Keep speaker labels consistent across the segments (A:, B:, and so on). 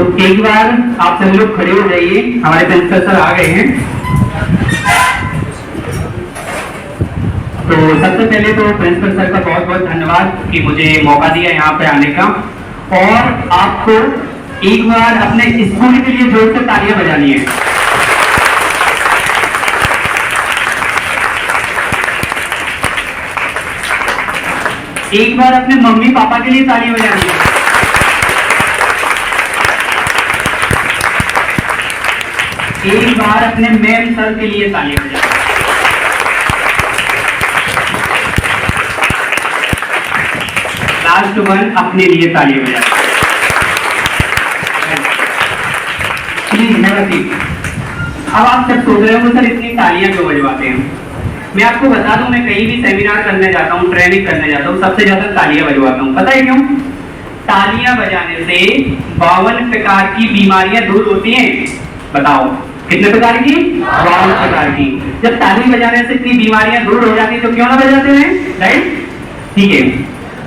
A: तो एक बार आप सभी लोग खड़े हो जाइए, हमारे प्रिंसिपल सर आ गए हैं। तो सबसे पहले तो प्रिंसिपल सर का बहुत बहुत धन्यवाद कि मुझे मौका दिया यहाँ पे आने का, और आपको एक बार अपने स्कूल के लिए जोर से तालियां बजानी है। एक बार अपने मम्मी पापा के लिए तालियां बजानी है। एक बार अपने मैम सर के लिए तालियां बजानी है। लास्ट वन अपने लिए तालियां बजानी है। Please never see. अब आप सब सोच रहे हो सर इतनी तालियां क्यों बजवाते हैं? मैं आपको बता दूं, मैं कहीं भी सेमिनार करने जाता हूं, ट्रेनिंग करने जाता हूं, सबसे ज्यादा तालियां बजवाता हूं। पता है क्यों? तालियां बजाने से 52 प्रकार की बीमारियां दूर होती हैं। बताओ कितने प्रकार की? 52 प्रकार की। जब ताली बजाने से इतनी बीमारियां दूर हो जाती तो क्यों ना बजाते हैं, राइट? ठीक है,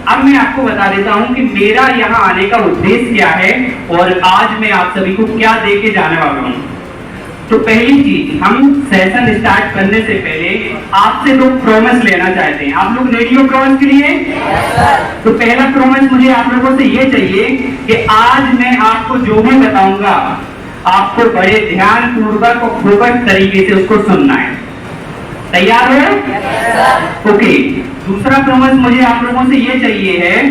A: अब मैं आपको बता देता हूं कि मेरा यहाँ आने का उद्देश्य क्या है और आज मैं आप सभी को क्या दे के जाने वाला हूं। तो पहली चीज, हम सेशन स्टार्ट करने से पहले आपसे लोग प्रॉमिस लेना चाहते हैं। आप लोग रेडी हो प्रॉमिस के लिए? तो पहला प्रॉमिस मुझे आप लोगों से ये चाहिए कि आज मैं आपको जो भी बताऊंगा आपको बड़े ध्यान पूर्वक और फोकस तरीके से उसको सुनना है। तैयार हो? ओके। दूसरा प्रॉमिस मुझे आप लोगों से ये चाहिए है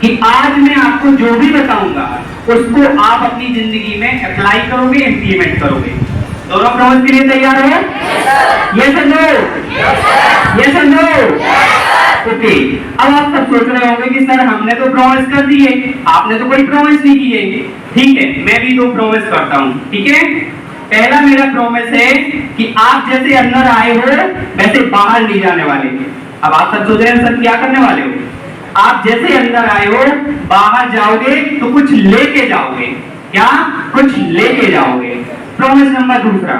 A: कि आज मैं आपको जो भी बताऊंगा उसको आप अपनी जिंदगी में अप्लाई करोगे, इंप्लीमेंट करोगे। दोनों प्रॉमिस के लिए तैयार हो? यस और नो? यस और नो? ओके। अब आप सब सोच रहे होंगे कि सर हमने तो प्रॉमिस कर दिए, आपने तो कोई प्रॉमिस नहीं किए। ठीक है, मैं भी दो प्रॉमिस करता हूं। ठीक है, पहला मेरा प्रॉमिस है कि आप जैसे अंदर आए हो वैसे बाहर नहीं जाने वाले। अब आप सब सोच रहे हैं सर क्या करने वाले हो? आप जैसे अंदर आए हो बाहर जाओगे तो कुछ लेके जाओगे। क्या? कुछ लेके जाओगे। प्रॉमिस नंबर दूसरा,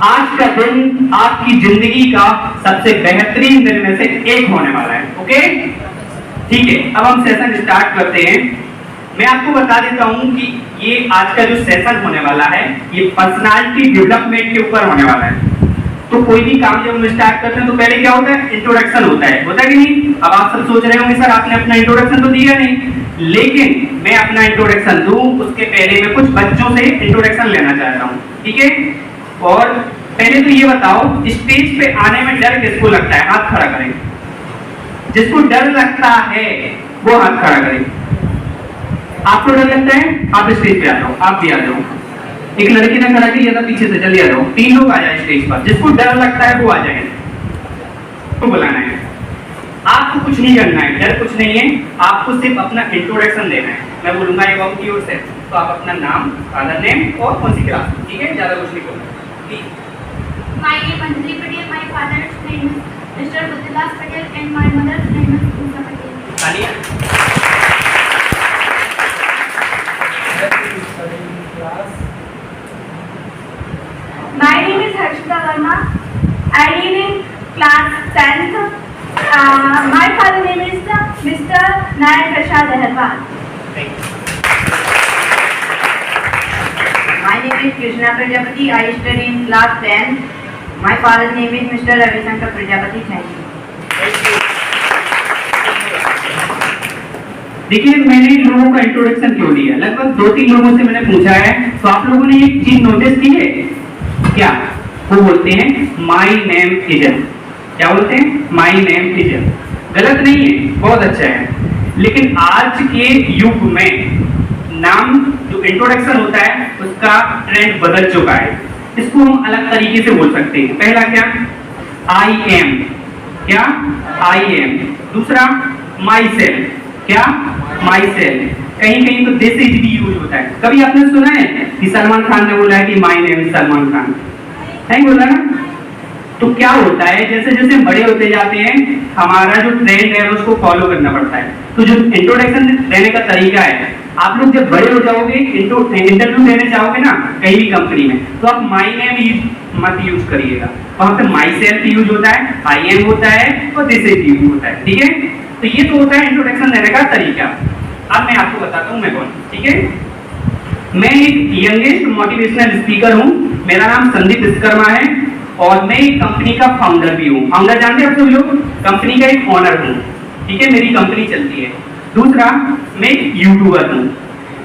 A: आज का दिन आपकी जिंदगी का सबसे बेहतरीन दिन में से एक होने वाला है। ओके? ठीक है, अब हम सेशन स्टार्ट करते हैं। मैं आपको बता देता हूं कि ये आज का जो सेशन होने वाला है ये पर्सनालिटी डेवलपमेंट के ऊपर होने वाला है। तो कोई भी काम जब हम स्टार्ट करते हैं तो पहले क्या होता है? इंट्रोडक्शन होता है कि नहीं? अब आप सब सोच रहे होंगे सर आपने अपना इंट्रोडक्शन तो दिया नहीं, लेकिन मैं अपना इंट्रोडक्शन दूं उसके पहले मैं कुछ बच्चों से इंट्रोडक्शन लेना चाहता हूं। ठीक है? और पहले तो ये बताओ, स्टेज पे आने में डर किसको लगता है? हाथ खड़ा करें। जिसको डर लगता है वो हाथ खड़ा करें। आपको डर लगता है? आप स्टेज पे आ जाओ, आप भी आ जाओ। एक लड़की ने खड़ा किया था पीछे से, जल्दी आ जाओ। 3 लोग आ जाए स्टेज पर। जिसको डर लगता है वो आ जाए, तो बुलाना है। आपको कुछ नहीं करना है, डर कुछ नहीं है, आपको सिर्फ अपना इंट्रोडक्शन देना है। मैं बोलूंगा ये बाबू की ओर से, तो आप अपना नाम, फादर नेम और कौन सी क्लास, ठीक है? ज्यादा कुछ नहीं बोलना।
B: My name is Anjali Patel. My father's name is Mr. Buddhilas Patel and my mother's name is Pooja Patel.
A: तालियां।
B: My name is Harshita Verma. I live in class 10th. My father's name is Mr. Nayan Prasad Aharwal.
C: My name is Krishna Prajapati. I study in class 10. My father's name is Mr. Ravi Shankar Prajapati. Thank you.
A: देखिए, मैंने इन लोगों का introduction क्यों दिया? लगभग 2-3 लोगों से मैंने पूछा है, तो आप लोगों ने एक चीज नोटिस की है क्या? वो बोलते हैं माई नेम इजन। क्या बोलते हैं? My name इजन। गलत नहीं है, बहुत अच्छा है, लेकिन आज के युग में नाम जो इंट्रोडक्शन होता है उसका ट्रेंड बदल चुका है। इसको हम अलग तरीके से बोल सकते हैं। पहला क्या? I am. क्या? I am. दूसरा माई सेल्फ। क्या? Myself. कहीं कहीं तो दिस इज भी यूज होता है। कभी आपने सुना है कि सलमान खान ने बोला है कि my name is Salman Khan? नहीं बोला ना? तो क्या होता है, जैसे जैसे बड़े होते जाते हैं हमारा जो ट्रेंड है उसको फॉलो करना पड़ता है। तो जो इंट्रोडक्शन देने का तरीका है, आप लोग जब बड़े हो जाओगे इंटरव्यू देने जाओगे ना कहीं भी कंपनी में, तो आप माई नेम मत यूज करिएगा। वहां पे माई सेल्फ यूज होता है, आई एम होता है और दिस इज यूज होता है। ठीक है? तो ये तो होता है इंट्रोडक्शन देने का तरीका। अब मैं आपको बताता हूँ मैं कौन। ठीक है? मैं एक यंगेस्ट मोटिवेशनल स्पीकर हूँ। मेरा नाम संदीप विश्वकर्मा है और मैं एक कंपनी का फाउंडर भी हूँ। फाउंडर जानते हैं आप सभी लोग? कंपनी का एक ओनर हूँ, ठीक है, मेरी कंपनी चलती है। दूसरा, मैं एक यूट्यूबर हूँ।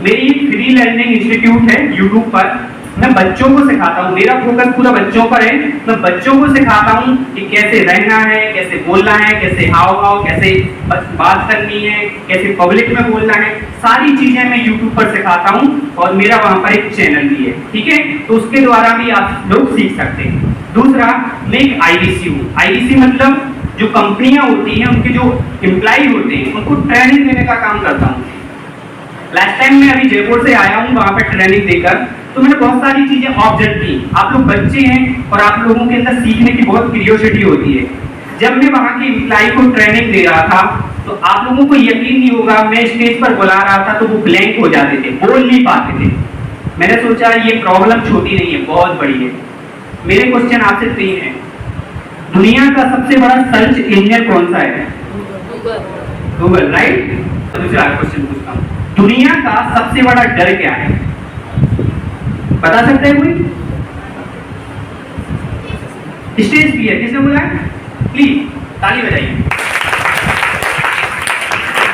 A: मेरी एक फ्री लर्निंग इंस्टीट्यूट है यूट्यूब पर। मैं बच्चों को सिखाता हूँ, मेरा फोकस पूरा बच्चों पर है। मैं बच्चों को सिखाता हूँ कि कैसे रहना है, कैसे बोलना है, कैसे हाव भाव, कैसे बात करनी है, कैसे पब्लिक में बोलना है, सारी चीजें मैं यूट्यूब पर सिखाता हूँ और मेरा वहाँ पर एक चैनल भी है, ठीक है। तो उसके द्वारा भी आप लोग सीख सकते हैं। दूसरा, मैं एक IDC हूँ। IDC मतलब जो कंपनियां होती हैं, उनके जो एम्प्लॉय होते हैं, उनको ट्रेनिंग देने का काम करता हूँ। लास्ट टाइम मैं अभी जयपुर से आया हूँ, वहाँ पर ट्रेनिंग देकर, तो मैंने बहुत सारी चीजें ऑब्जर्व की। आप लोग बच्चे हैं और आप लोगों के अंदर सीखने की बहुत क्यूरियोसिटी होती है। जब मैं वहाँ के एम्प्लॉय को ट्रेनिंग दे रहा था तो आप लोगों को यकीन नहीं होगा, मैं स्टेज पर बुला रहा था तो वो ब्लैंक हो जाते थे, बोल नहीं पाते थे। मैंने सोचा ये प्रॉब्लम छोटी नहीं है, बहुत बड़ी है। मेरे क्वेश्चन आपसे 3 है। दुनिया का सबसे बड़ा सर्च इंजन कौन सा है? Google, right. दूसरा क्वेश्चन पूछता हूँ, दुनिया का सबसे बड़ा डर क्या है? बता सकते हैं कोई? स्टेज फियर, किसने बोला है? प्लीज ताली बजाइए।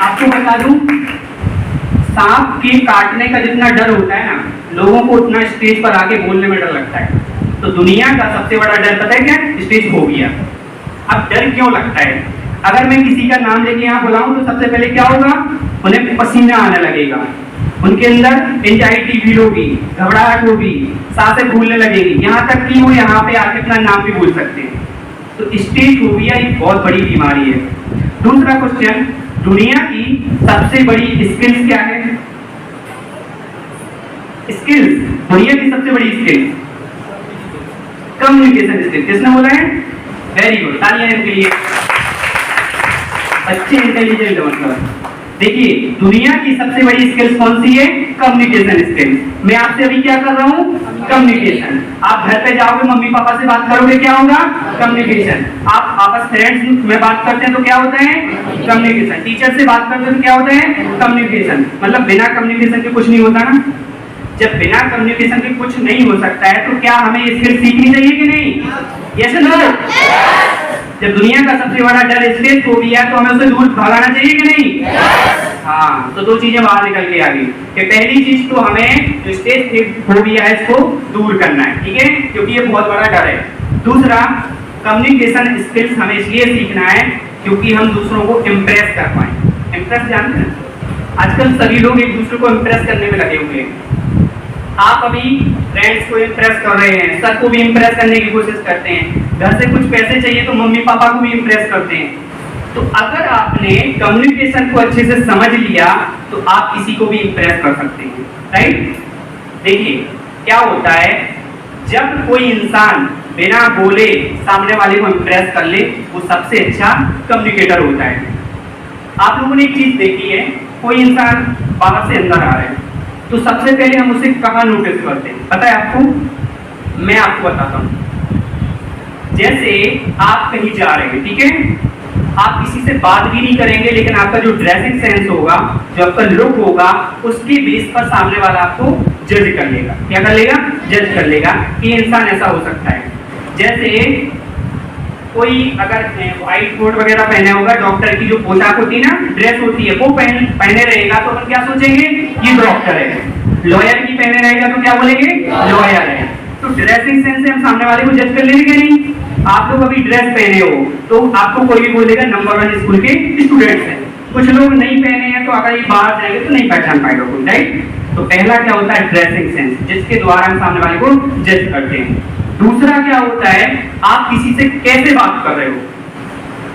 A: आपको बता दूं, सांप के काटने का जितना डर होता है ना, लोगों को उतना स्टेज पर आके बोलने में डर लगता है। तो दुनिया का सबसे बड़ा डर पता है क्या? Stage phobia. अब डर क्यों लगता है? अगर मैं किसी का नाम लेके यहाँ बुलाऊं तो सबसे पहले क्या होगा? उन्हें पसीना आने लगेगा, उनके अंदर एंजाइटी फील होगी, घबराहट होगी, सांसें फूलने लगेगी, यहाँ तक कि वो यहाँ पे आके अपना नाम भी भूल सकते हैं। तो स्टेज फोबिया एक बहुत बड़ी बीमारी है। दूसरा क्वेश्चन, दुनिया की सबसे बड़ी स्किल्स क्या है? स्किल्स, दुनिया की सबसे बड़ी स्किल कम्युनिकेशन स्किल। किसने बोला है? वेरी गुड, तालियां इनके लिए। अच्छे इंटेलिजेंट है मतलब। देखिए, दुनिया की सबसे बड़ी स्किल्स कौन सी है? Communication skill. मैं आपसे अभी क्या कर रहा हूँ? कम्युनिकेशन। आप घर पे जाओगे, मम्मी पापा से बात करोगे, क्या होगा? कम्युनिकेशन। आप आपस फ्रेंड्स में बात करते हैं तो क्या होता है? कम्युनिकेशन। टीचर से बात करते हैं तो क्या होता है? कम्युनिकेशन। मतलब बिना कम्युनिकेशन के कुछ नहीं होता ना। जब बिना कम्युनिकेशन के कुछ नहीं हो सकता है तो क्या हमें स्किल सीखनी चाहिए कि नहीं? Yes no? जब दुनिया का सबसे बड़ा डर स्टेज फोबिया है तो हमें उसे दूर भगाना चाहिए कि नहीं? हाँ, तो 2 चीजें बाहर निकल के आ गई कि पहली चीज तो हमें जो स्टेज फोबिया है इसको दूर करना है, ठीक है, क्योंकि ये बहुत बड़ा डर है। दूसरा, कम्युनिकेशन स्किल्स हमें इसलिए सीखना है क्योंकि हम दूसरों को इम्प्रेस कर पाए। इम्प्रेस जानते हैं? आजकल सभी लोग एक दूसरे को इम्प्रेस करने में लगे हुए हैं। आप अभी फ्रेंड्स को इम्प्रेस कर रहे हैं, सर को भी इम्प्रेस करने की कोशिश करते हैं, घर से कुछ पैसे चाहिए तो मम्मी पापा को भी इम्प्रेस करते हैं। तो अगर आपने कम्युनिकेशन को अच्छे से समझ लिया तो आप किसी को भी इम्प्रेस कर सकते हैं, राइट। देखिए क्या होता है, जब कोई इंसान बिना बोले सामने वाले को इम्प्रेस कर ले, वो सबसे अच्छा कम्युनिकेटर होता है। आप लोगों ने एक चीज देखी है, कोई इंसान बाहर से अंदर आ रहा है तो सबसे पहले हम उसे कहाँ नोटिस करते हैं, पता है आपको? मैं आपको बताता हूँ। जैसे आप कहीं जा रहे हैं, ठीक है, आप किसी से बात भी नहीं करेंगे, लेकिन आपका जो ड्रेसिंग सेंस होगा, जो आपका लुक होगा, उसके बेस पर सामने वाला आपको जज कर लेगा। क्या कर लेगा? जज कर लेगा कि इंसान ऐसा हो सकता है। जैसे कोई अगर व्हाइट कोट वगैरह पहने होगा, डॉक्टर की जो पोशाक होती है ना, ड्रेस होती है, वो पहने रहेगा तो अपन क्या सोचेंगे? ये डॉक्टर है। लॉयर की पहने रहेगा तो क्या बोलेंगे? लॉयर है। तो ड्रेसिंग सेंस से हम सामने वाले को जज कर लेंगे नहीं? आप लोग अभी ड्रेस पहने हो तो आपको कोई भी बोलेगा नंबर 1 स्कूल के स्टूडेंट्स हैं। कुछ लोग नहीं पहने हैं तो अगर ये बाहर जाएंगे तो नहीं पहचान पाएगा कोई, राइट। तो पहला क्या होता है? ड्रेसिंग सेंस, जिसके द्वारा हम सामने वाले को जज करते हैं। दूसरा क्या होता है? आप किसी से कैसे बात कर रहे हो?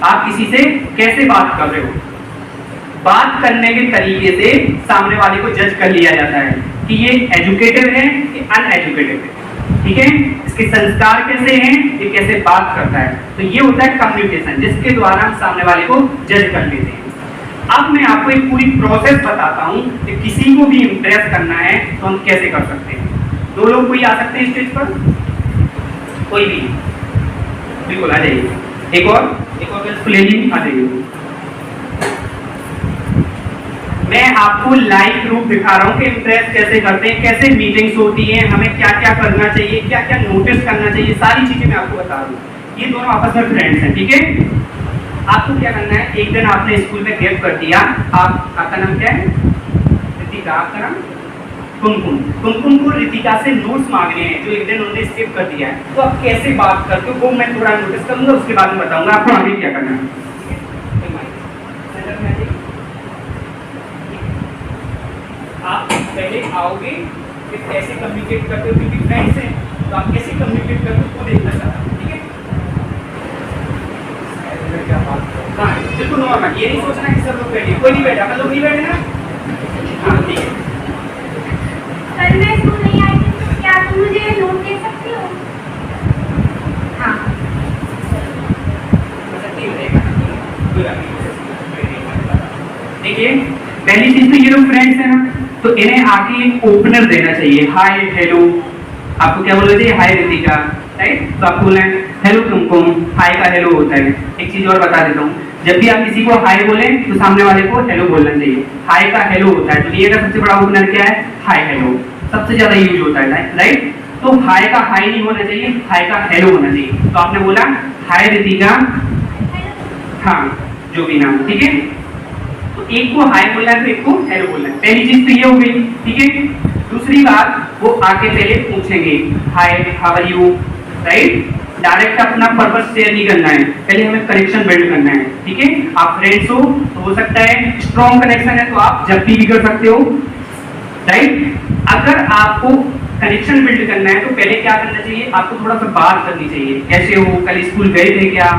A: आप किसी से कैसे बात कर रहे हो? बात करने के तरीके से सामने वाले को जज कर लिया जाता है कि ये एजुकेटेड है कि अनएजुकेटेड है, ठीक है, इसके संस्कार कैसे हैं, ये कैसे बात करता है। तो ये होता है कम्युनिकेशन, जिसके द्वारा हम सामने वाले को जज कर लेते हैं। अब मैं आपको एक पूरी प्रोसेस बताता हूँ कि किसी को भी इम्प्रेस करना है तो हम कैसे कर सकते हैं। 2 लोग कोई आ सकते हैं स्टेज पर? कोई भी? बिल्कुल आ जाइए। एक और ले लीजिए, आ जाइए। मैं आपको लाइव प्रूफ दिखा रहा हूँ कि इम्प्रेस कैसे करते हैं, कैसे मीटिंग्स होती हैं, हमें क्या क्या करना चाहिए, क्या क्या नोटिस करना चाहिए, सारी चीजें मैं आपको बता रहा हूँ। ये दोनों आपस में फ्रेंड्स हैं, ठीक है। आपको क्या करना है, एक दिन आपने स्कूल में गैप कर दिया, आपका नाम क्या है? रितिका। आपका नाम? कुमकुम। कुमकुम को रितिका से नोट्स मांगने हैं जो एक दिन उन्होंने स्किप कर दिया है। तो आप कैसे बात करते हो वो मैं थोड़ा नोटिस करूंगा, उसके बाद में बताऊंगा आपको आगे क्या करना है। आप पहले आओगे, फिर कैसे कम्युनिकेट करते हो, क्योंकि फ्रेंड्स हैं तो आप कैसे कम्युनिकेट करते हो वो देखना चाहता हूँ, ठीक है। हाँ बिल्कुल नॉर्मल, ये नहीं सोचना कि सब लोग बैठे, कोई नहीं बैठा, मतलब नहीं बैठे ना। हाँ ठीक है।
B: कल मैं स्कूल नहीं आई थी, तो क्या तुम मुझे नोट दे सकती हो? हाँ।
A: देखिए पहली चीज तो ये लोग फ्रेंड्स हैं ना, तो इन्हें आके एक ओपनर देना चाहिए। हाय हेलो, आपको क्या बोलना चाहिए? हाय रितिका, राइट। तो आप बोलें हेलो कुमकुम, हाय का हेलो होता है। एक चीज और बता देता हूँ, जब भी आप किसी को हाय बोलें तो सामने वाले को हेलो बोलना चाहिए। हाय का हेलो होता है, तो ये का सबसे बड़ा ओपनर क्या है? हाय हेलो, सबसे ज्यादा यूज होता है, राइट। तो हाय का हाय नहीं होना चाहिए, हाय का हेलो होना चाहिए। तो आपने बोला हाय रितिका, हाँ जो भी नाम, ठीक है। तो एक को हाय बोलना है तो एक को हेलो बोलना है। पहली चीज तो ये हो गई, ठीक है। दूसरी बात, वो आके पहले पूछेंगे hi how are you, right. Direct अपना पर्पस शेयर नहीं करना है, पहले हमें कनेक्शन बिल्ड करना है, ठीक है। आप फ्रेंड्स हो तो हो सकता है स्ट्रॉन्ग कनेक्शन है तो आप जब भी कर सकते हो, राइट। अगर आपको कनेक्शन बिल्ड करना है तो पहले क्या करना चाहिए? आपको थोड़ा सा बात करनी चाहिए, कैसे हो, कल स्कूल गए थे क्या,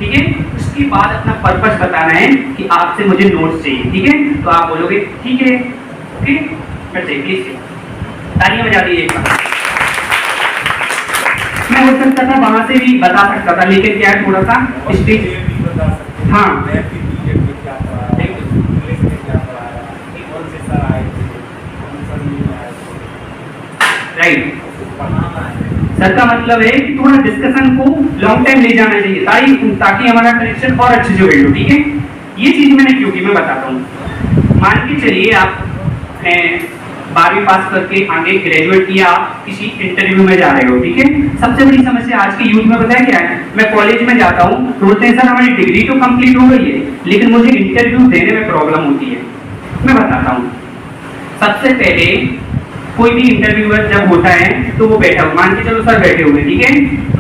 A: ठीक है। उसके बाद अपना पर्पस बताना है कि आपसे मुझे नोट्स चाहिए, ठीक है। तो आप बोलोगे ठीक है, ठीक है, प्लीज तालियां बजा दीजिए एक बार। मैं हो सकता था वहां से भी बता सकता था, लेकिन क्या है थोड़ा सा स्टेज, हाँ राइट। सर का मतलब है कि थोड़ा डिस्कशन को लॉन्ग टाइम ले जाना चाहिए ताकि हमारा कनेक्शन और अच्छे से बिल्ड हो, ठीक है। ये चीज मैंने क्यों की, मैं बताता हूँ। मान के चलिए आप 12वीं पास करके आगे ग्रेजुएट किया, आप किसी इंटरव्यू में जा रहे हो, ठीक है। सबसे बड़ी समस्या आज के यूथ में पता है क्या है? मैं कॉलेज में जाता हूँ तो बोलते हैं सर हमारी डिग्री तो कंप्लीट हो गई है, लेकिन मुझे इंटरव्यू देने में प्रॉब्लम होती है। मैं बताता हूँ, सबसे पहले कोई भी इंटरव्यूअर जब होता है तो वो बैठा हुआ, मान के चलो सर बैठे हुए, ठीक है।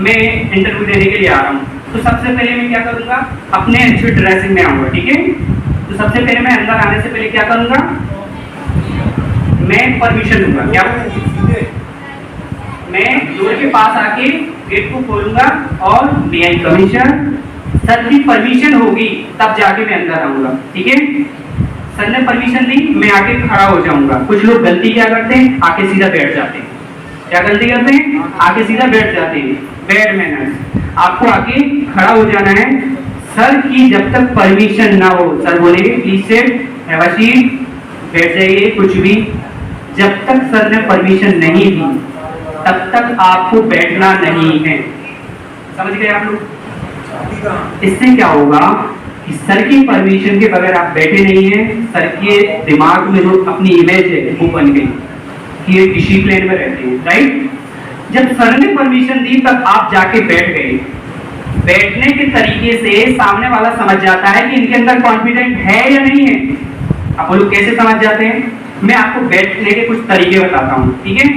A: मैं इंटरव्यू देने के लिए आ रहा हूँ, तो सबसे पहले मैं क्या करूँगा? अपने अच्छी ड्रेसिंग में आऊँगा, ठीक है। तो सबसे पहले मैं अंदर आने से पहले क्या करूँगा? मैं परमिशन दूंगा, क्या मैं डोर के पास आके गेट को खोलूंगा और मे आई कम इन सर, सर की परमिशन होगी तब जाके मैं अंदर आऊंगा, ठीक है। सर ने परमिशन दी, मैं आके खड़ा हो जाऊंगा। कुछ लोग गलती क्या करते हैं? आके सीधा बैठ जाते हैं। क्या गलती करते हैं? आके सीधा बैठ जाते हैं, बैड मैनर्स। आपको आके खड़ा हो जाना है, सर की जब तक परमिशन ना हो, सर बोलेंगे please sit, have a seat, बैठ जाइए, कुछ भी। जब तक सर ने परमिशन नहीं दी तब तक आपको बैठना नहीं है, समझ गए आप लोग? इससे क्या होगा कि सर की परमिशन के बगैर आप बैठे नहीं हैं, सर के दिमाग में जो अपनी इमेज है वो बन गई कि ये डिसिप्लिन में रहते हैं, राइट। जब सर ने परमिशन दी तब आप जाके बैठ गए। बैठने के तरीके से सामने वाला समझ जाता है कि इनके अंदर कॉन्फिडेंट है या नहीं है। आप लोग कैसे समझ जाते हैं? मैं आपको बैठने के कुछ तरीके बताता हूँ, ठीक है।